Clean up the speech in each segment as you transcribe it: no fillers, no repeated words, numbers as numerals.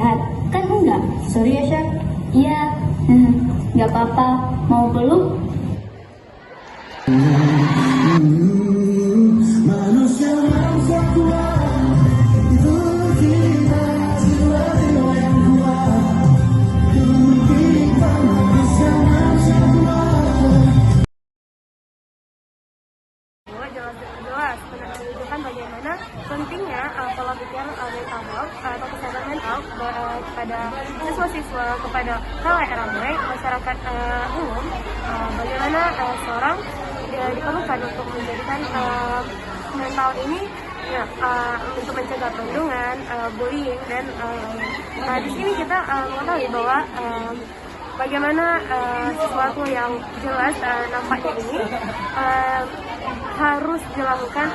sehat. Kan enggak? Sorry ya, Chef. Iya, nggak apa-apa. Mau peluk? Manusia kuat, itu kita jiwa yang kuat. Kita manusia kuat. Jelas menunjukkan bagaimana pentingnya pola pikir mental health atau kesehatan mental kepada siswa-siswa, kepada halayak ramai masyarakat umum, bagaimana seorang diperlukan untuk menjadikan mental ini ya, untuk mencegah perundungan, bullying dan di sini kita mengetahui bahwa bagaimana sesuatu yang jelas nampaknya ini harus dilakukan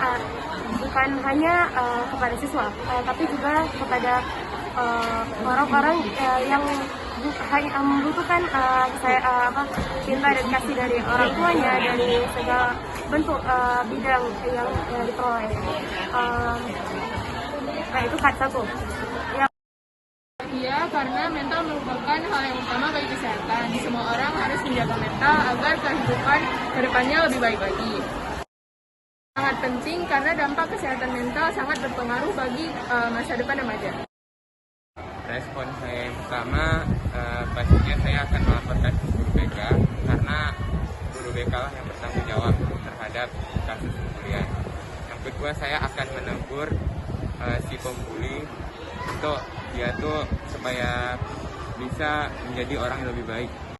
bukan hanya kepada siswa, tapi juga kepada orang-orang yang hanya membutuhkan cinta dan kasih dari orang tuanya, dari segala bentuk bidang yang diperoleh. Nah, itu part satu. Iya, karena mental merupakan hal yang utama bagi kesehatan. Semua orang harus menjaga mental agar kehidupan kedepannya lebih baik lagi. Sangat penting karena dampak kesehatan mental sangat berpengaruh bagi masa depan remaja. Respon saya yang pertama, pastinya saya akan melaporkan ke guru BK karena guru BK lah yang bertanggung jawab terhadap kasus pembulian. Yang kedua, saya akan menegur si pembuli untuk dia tuh supaya bisa menjadi orang yang lebih baik.